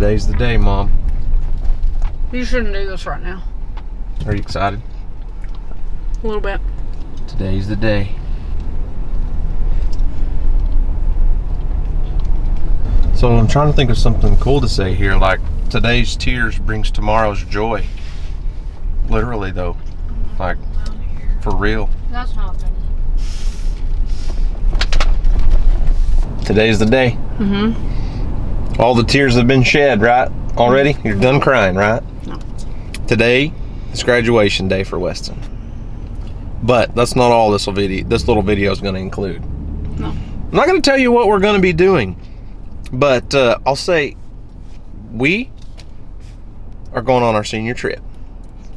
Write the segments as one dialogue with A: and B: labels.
A: Today's the day, Mom.
B: You shouldn't do this right now.
A: Are you excited?
B: A little bit.
A: Today's the day. So I'm trying to think of something cool to say here, like today's tears brings tomorrow's joy. Literally though. Like, for real.
B: That's not funny.
A: Today's the day.
B: Mm-hmm.
A: All the tears have been shed, right? Already? You're done crying, right?
B: No.
A: Today is graduation day for Weston. But that's not all this little video is going to include.
B: No.
A: I'm not going to tell you what we're going to be doing, but I'll say we are going on our senior trip.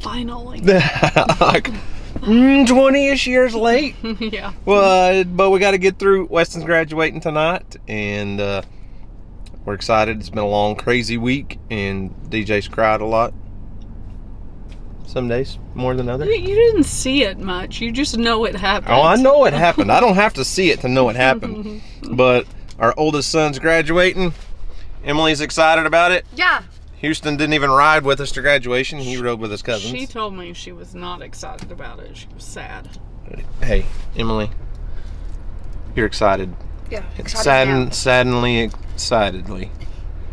B: Finally.
A: Like 20-ish years late.
B: Yeah.
A: Well, but we got to get through. Weston's graduating tonight, and we're excited. It's been a long, crazy week, and DJ's cried a lot. Some days more than others.
B: You didn't see it much. You just know it happened.
A: Oh, I know it happened. I don't have to see it to know it happened. But our oldest son's graduating. Emily's excited about it.
B: Yeah.
A: Houston didn't even ride with us to graduation. He rode with his cousins.
B: She told me she was not excited about it. She was sad.
A: Hey, Emily, you're excited.
B: Yeah.
A: Saddenly.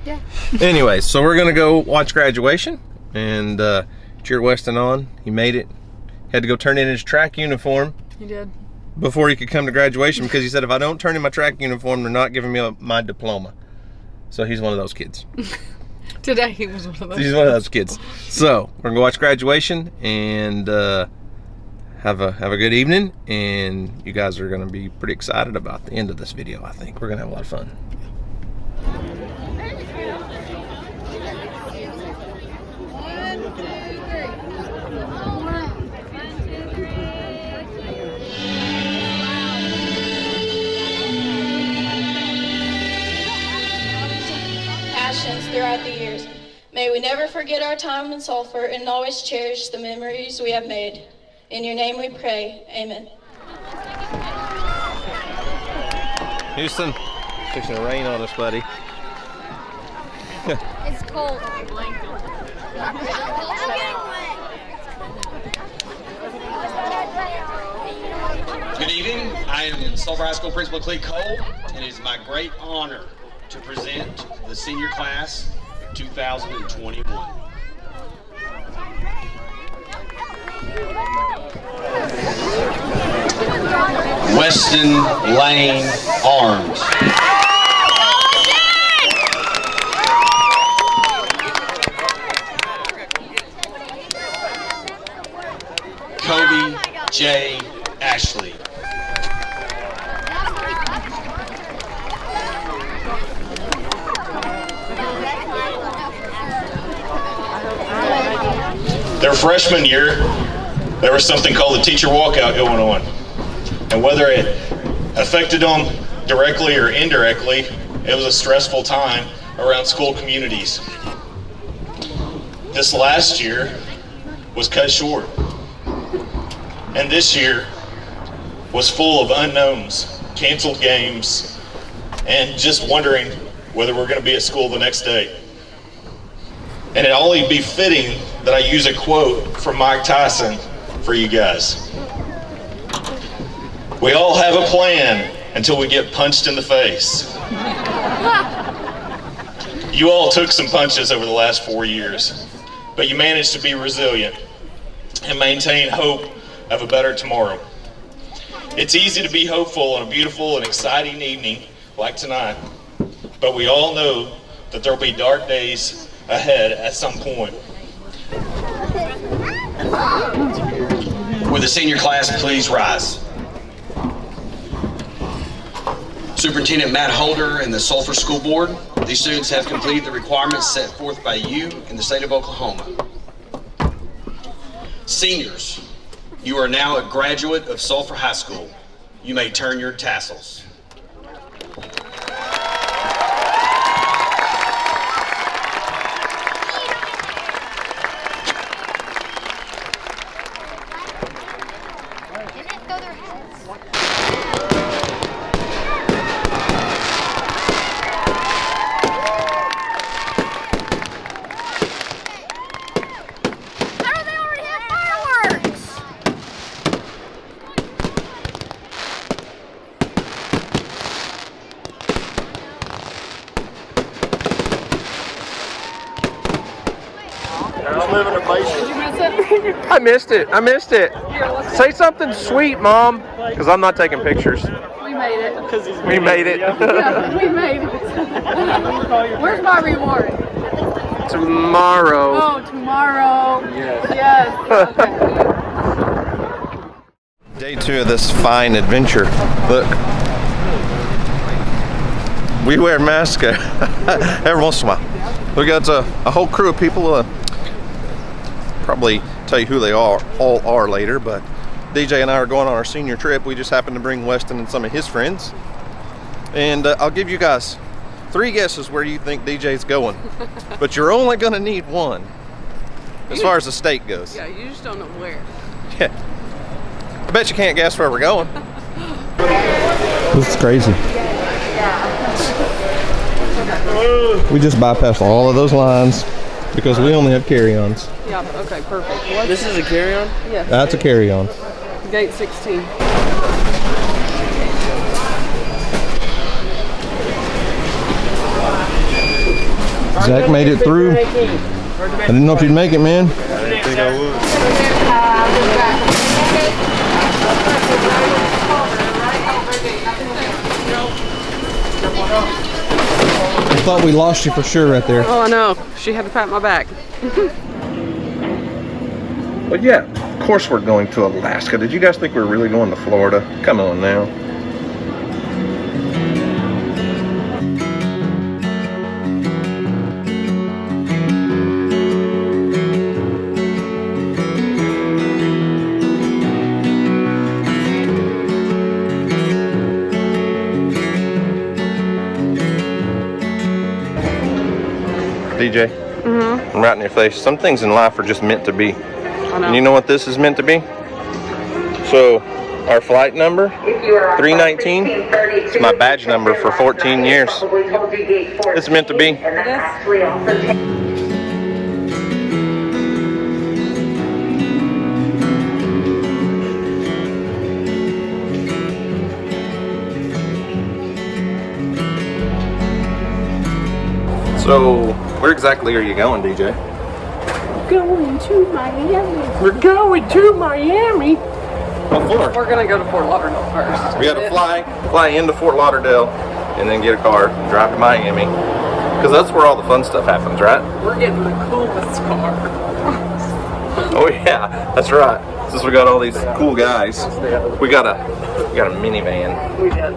B: Yeah.
A: Anyway, so we're gonna go watch graduation and cheer Weston on. He made it. Had to go turn in his track uniform.
B: He did.
A: Before he could come to graduation, because he said, if I don't turn in my track uniform, they're not giving me my diploma. So he's one of those kids.
B: Today he was one of those.
A: He's one of those kids. So we're gonna go watch graduation and have a good evening. And you guys are gonna be pretty excited about the end of this video. I think we're gonna have a lot of fun.
C: Throughout the years. May we never forget our time in Sulphur and always cherish the memories we have made. In your name we pray. Amen.
A: Houston, it's fixing to rain on us, buddy.
D: It's cold.
E: Good evening. I am Sulphur High School Principal Clee Cole, and it is my great honor to present the senior class of 2021. Weston Lane Arms. Kobe J. Ashley. Their freshman year, there was something called the teacher walkout going on. And whether it affected them directly or indirectly, it was a stressful time around school communities. This last year was cut short. And this year was full of unknowns, canceled games, and just wondering whether we're going to be at school the next day. And it'd only be fitting that I use a quote from Mike Tyson for you guys. We all have a plan until we get punched in the face. You all took some punches over the last 4 years, but you managed to be resilient and maintain hope of a better tomorrow. It's easy to be hopeful on a beautiful and exciting evening like tonight, but we all know that there'll be dark days ahead at some point. Will the senior class please rise? Superintendent Matt Holder and the Sulphur School Board, these students have completed the requirements set forth by you in the state of Oklahoma. Seniors, you are now a graduate of Sulphur High School. You may turn your tassels.
D: live in a
B: Did
D: basement.
B: you miss it?
A: I missed it. I missed it.
B: Here, let's
A: Say something sweet, Mom, because I'm not taking pictures.
B: We made it.
A: We made it.
B: Yeah, we made it. Where's my reward?
A: Tomorrow.
B: Oh, tomorrow. Yes. Okay.
A: Day 2 of this fine adventure. Look. We wear masks every once in a while. We got a whole crew of people. Probably tell you who they all are later, but DJ and I are going on our senior trip. We just happened to bring Weston and some of his friends. And I'll give you guys 3 guesses where you think DJ's going. But you're only going to need one as far as the state goes.
B: Yeah, you just don't know where.
A: Yeah. I bet you can't guess where we're going. This is crazy. We just bypassed all of those lines because we only have carry-ons.
B: Yeah, okay, perfect.
D: This is a carry-on?
B: Yeah.
A: That's a carry-on.
B: Gate 16.
A: Zach made it through. I didn't know if you'd make it, man.
D: I didn't think I would.
A: I thought we lost you for sure right there.
B: Oh, I know. She had to pat my back.
A: But yeah, of course we're going to Alaska. Did you guys think we were really going to Florida? Come on now. DJ, I'm right in your face. Some things in life are just meant to be.
B: I know.
A: And you know what this is meant to be? So, our flight number, 319, it's my badge number for 14 years. It's meant to be. So, where exactly are you going, DJ?
B: Going to Miami.
A: We're going to Miami. What for?
B: We're gonna go to Fort Lauderdale first.
A: We got to fly into Fort Lauderdale, and then get a car, drive to Miami, because that's where all the fun stuff happens, right?
B: We're getting the coolest car.
A: Oh yeah, that's right. Since we got all these cool guys, we got a minivan.
B: We did.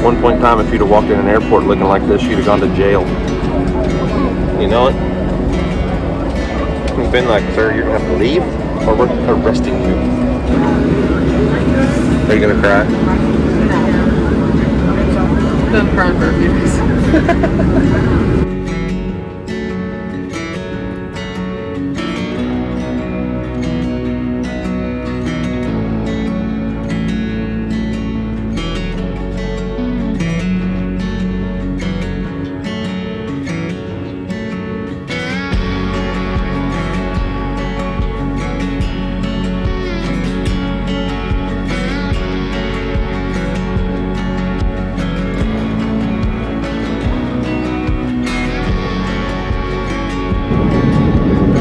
A: One point in time, if you'd have walked in an airport looking like this, you'd have gone to jail. You know it? You've been like, sir, you're gonna have to leave, or we're arresting you. Are you gonna cry?
B: Been crying for a few days.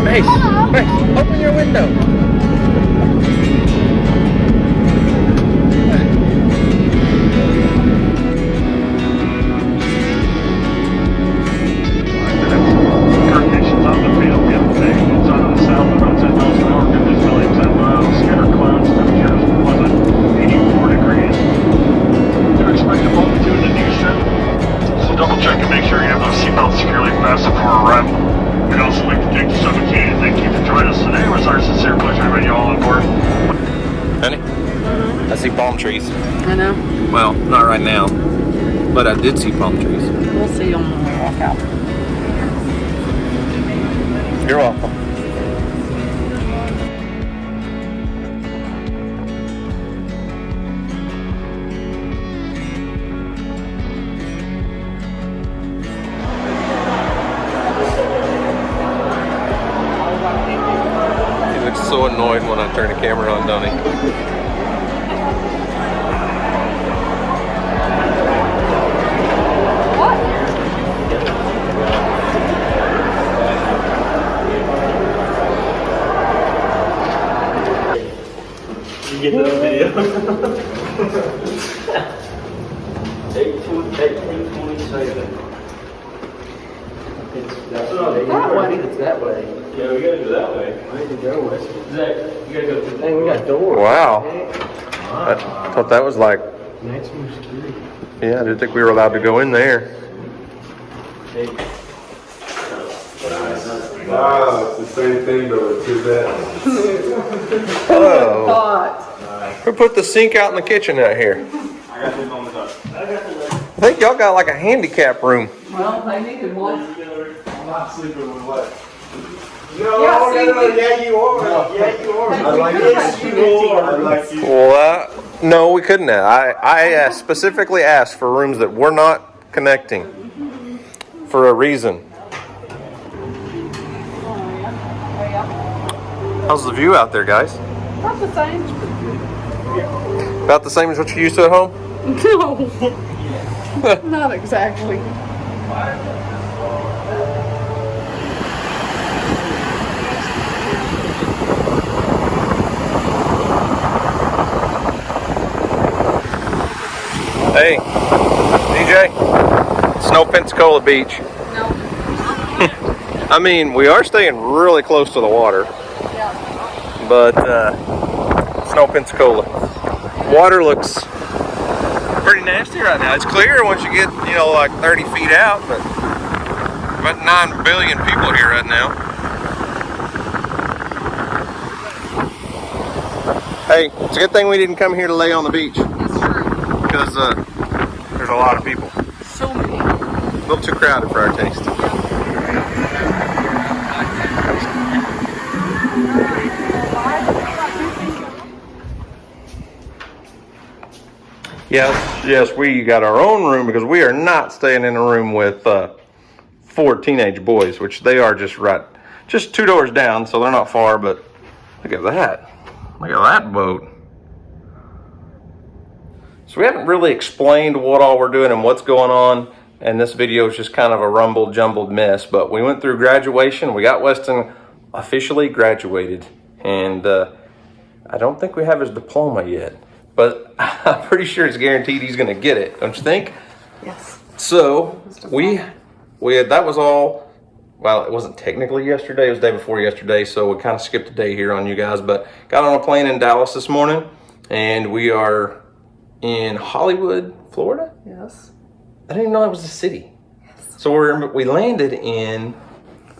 A: Mace, open your window. I see palm trees.
B: I know.
A: Well, not right now, but I did see palm trees.
B: We'll see them when we walk out.
A: You're welcome. annoyed when I turn the camera on, don't he?
D: You get the video. 1827.
B: That way.
D: It's that way. Yeah, we gotta go that way. I need to go west. Zach, you gotta go to the thing. We got doors.
A: Wow. I thought that was like.
D: Maximum security.
A: Yeah, I didn't think we were allowed to go in there.
F: Wow, it's the same thing but with two beds.
A: Hello.
B: Hot.
A: Who put the sink out in the kitchen out here?
D: I got this on the top.
A: I think y'all got like a handicap room.
B: Well, they needed one.
F: I'm not sleeping with what?
B: Yeah, see,
F: yeah, you are. Yeah, you are.
B: I like
F: yes, you are. I like you.
A: Well, no, we couldn't have. I specifically asked for rooms that were not connecting for a reason. How's the view out there, guys?
B: Not the same.
A: About the same as what you used to at home?
B: No. Not exactly.
A: Hey, DJ, it's no Pensacola Beach.
B: No.
A: I mean, we are staying really close to the water,
B: Yeah.
A: but it's no Pensacola. Water looks pretty nasty right now. It's clear once you get, like 30 feet out, but about 9 billion people here right now. Hey, it's a good thing we didn't come here to lay on the beach,
B: That's true.
A: because there's a lot of people.
B: So many.
A: A little too crowded for our taste. Yes, we got our own room because we are not staying in a room with 4 teenage boys, which they are just 2 doors down, so they're not far, but look at that. Look at that boat. So we haven't really explained what all we're doing and what's going on, and this video is just kind of a rumbled, jumbled mess, but we went through graduation. We got Weston officially graduated, and I don't think we have his diploma yet, but I'm pretty sure it's guaranteed he's going to get it, don't you think?
B: Yes.
A: So that was all. Well, it wasn't technically yesterday. It was the day before yesterday, so we kind of skipped a day here on you guys. But got on a plane in Dallas this morning, and we are in Hollywood, Florida.
B: Yes.
A: I didn't even know that was a city. Yes. So we landed in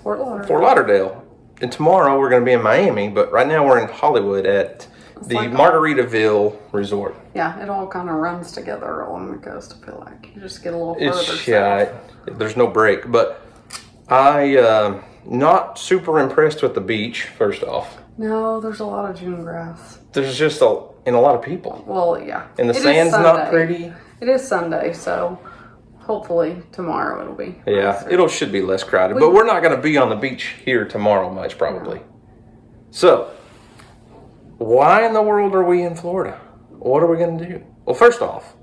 B: Fort Lauderdale.
A: Fort Lauderdale, and tomorrow we're going to be in Miami. But right now we're in Hollywood at the Margaritaville Resort.
B: Yeah, it all kind of runs together along the coast. I feel like you just get a little further.
A: There's no break, but I not super impressed with the beach. First off,
B: no, there's a lot of June grass.
A: There's just a lot of people.
B: Well, yeah,
A: and the sand's not pretty.
B: It is Sunday, so hopefully tomorrow it'll be.
A: Yeah, it should be less crowded, but we're not going to be on the beach here tomorrow much probably. No. So, why in the world are we in Florida? What are we going to do? Well, first off,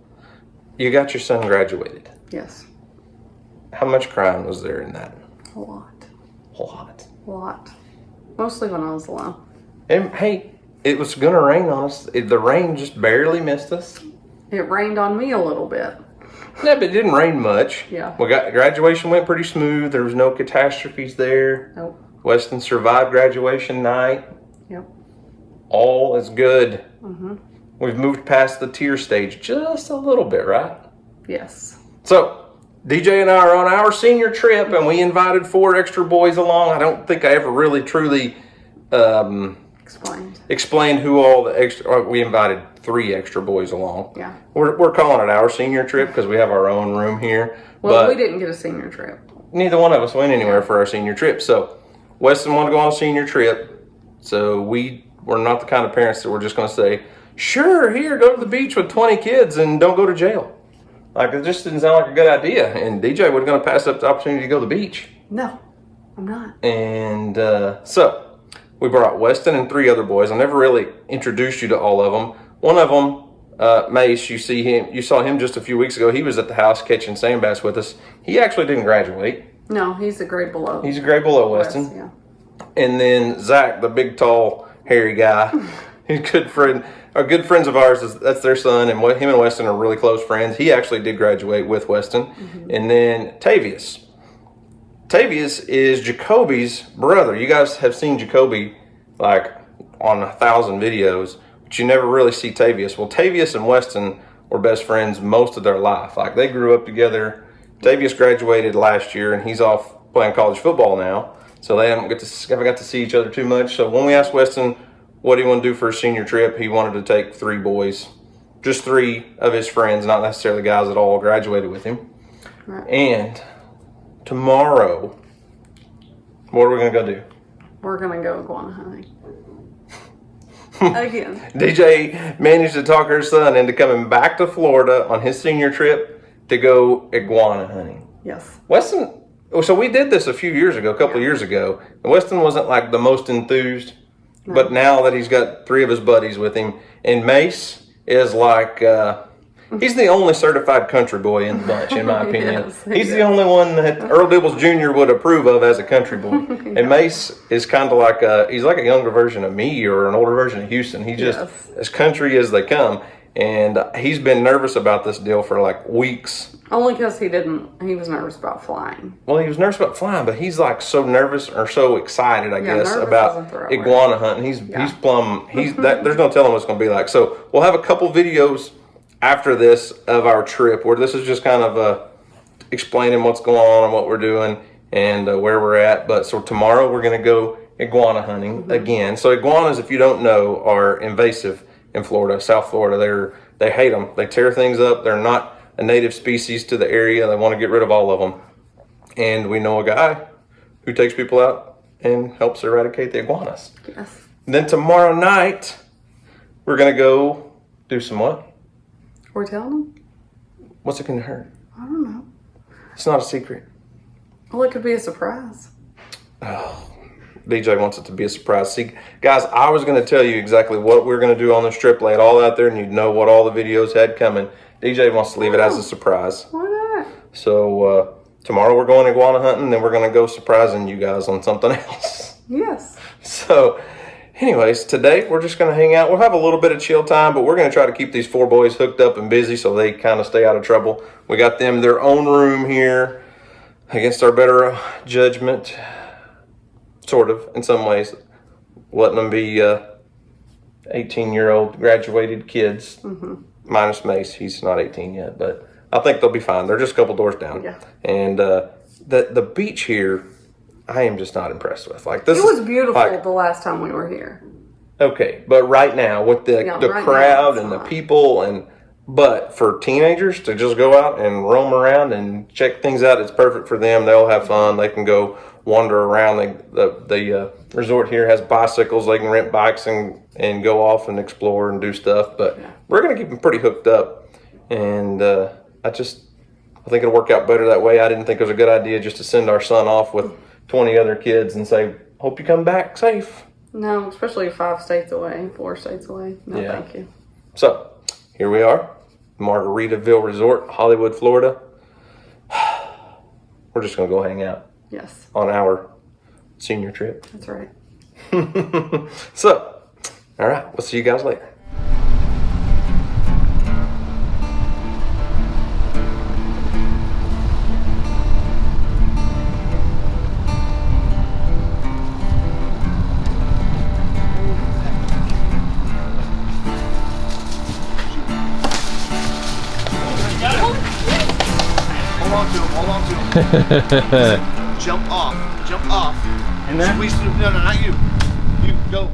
A: you got your son graduated.
B: Yes.
A: How much crime was there in that?
B: A lot.
A: A lot.
B: A lot. Mostly when I was alone.
A: And hey, it was going to rain on us. The rain just barely missed us.
B: It rained on me a little bit.
A: Yeah, but it didn't rain much.
B: Yeah.
A: Graduation went pretty smooth. There was no catastrophes there.
B: Nope.
A: Weston survived graduation night.
B: Yep.
A: All is good.
B: Mm-hmm.
A: We've moved past the tear stage just a little bit, right?
B: Yes.
A: So, DJ and I are on our senior trip, and we invited 4 extra boys along. I don't think I ever really truly explained who all the extra. We invited 3 extra boys along.
B: Yeah.
A: We're calling it our senior trip because we have our own room here.
B: Well, we didn't get a senior trip.
A: Neither one of us went anywhere for our senior trip. So, Weston wanted to go on a senior trip. So we're not the kind of parents that we're just going to say, sure, here, go to the beach with 20 kids and don't go to jail. Like, it just didn't sound like a good idea. And DJ was going to pass up the opportunity to go to the beach.
B: No, I'm not.
A: And so We brought Weston and 3 other boys. I never really introduced you to all of them. One of them, Mace, you saw him just a few weeks ago. He was at the house catching sand bass with us. He actually didn't graduate.
B: No, he's a grade below.
A: He's a grade below Weston.
B: Yeah.
A: And then Zach, the big, tall, hairy guy, he's a good friend. Our good friends of ours, that's their son, and him and Weston are really close friends. He actually did graduate with Weston. And then Tavius. Tavius is Jacoby's brother. You guys have seen Jacoby like on 1,000 videos, but you never really see Tavius. Well, Tavius and Weston were best friends most of their life. Like they grew up together. Tavius graduated last year, and he's off playing college football now. So they haven't got to see each other too much. So when we asked Weston what he wanted to do for his senior trip, he wanted to take 3 boys, just 3 of his friends, not necessarily guys that all graduated with him.
B: Right.
A: And tomorrow, what are we gonna go do?
B: We're gonna go iguana hunting. Again.
A: DJ managed to talk her son into coming back to Florida on his senior trip to go iguana hunting.
B: Yes.
A: Weston, so we did this a few years ago, a couple of years ago. And Weston wasn't like the most enthused, but now that he's got 3 of his buddies with him, and Mace is like, he's the only certified country boy in the bunch, in my opinion.
B: Yes,
A: he's the only one that Earl Dibbles Jr. would approve of as a country boy. And Mace is kind of like he's like a younger version of me or an older version of Houston. He's just as country as they come. And he's been nervous about this deal for like weeks.
B: Only because he was nervous about flying.
A: Well, he was nervous about flying, but he's like so nervous or so excited, I guess, about iguana hunting. He's plumb, there's no telling what it's going to be like. So we'll have a couple videos after this of our trip where this is just kind of explaining what's going on and what we're doing and where we're at. But so tomorrow we're going to go iguana hunting again. So iguanas, if you don't know, are invasive in Florida, South Florida. They hate them. They tear things up. They're not a native species to the area. They want to get rid of all of them. And we know a guy who takes people out and helps eradicate the iguanas.
B: Yes.
A: And then tomorrow night, we're going to go do some what?
B: We're telling them?
A: What's it going to hurt?
B: I don't know.
A: It's not a secret.
B: Well, it could be a surprise.
A: Oh, DJ wants it to be a surprise. See, guys, I was going to tell you exactly what we're going to do on this trip, lay it all out there, and you'd know what all the videos had coming. DJ wants to leave it as a surprise.
B: Why not?
A: So tomorrow we're going iguana hunting, then we're going to go surprising you guys on something else.
B: Yes.
A: So anyways, today we're just going to hang out. We'll have a little bit of chill time, but we're going to try to keep these 4 boys hooked up and busy so they kind of stay out of trouble. We got them their own room here against our better judgment. Sort of, in some ways, letting them be 18-year-old graduated kids, minus Mace. He's not 18 yet, but I think they'll be fine. They're just a couple doors down.
B: Yeah.
A: And the beach here, I am just not impressed with. Like this,
B: it was beautiful the last time we were here.
A: Okay, but right now with the crowd and the people but for teenagers to just go out and roam around and check things out, it's perfect for them. They'll have fun. They can go wander around. The resort here has bicycles. They can rent bikes and go off and explore and do stuff. But we're going to keep them pretty hooked up. And I think it'll work out better that way. I didn't think it was a good idea just to send our son off with 20 other kids and say, hope you come back safe.
B: No, especially 5 states away, 4 states away. No, thank you.
A: So here we are, Margaritaville Resort, Hollywood, Florida. We're just going to go hang out.
B: Yes.
A: On our senior trip.
B: That's right.
A: So, all right, we'll see you guys later.
G: Hold on to him. Jump off. And then? No, not you. You go.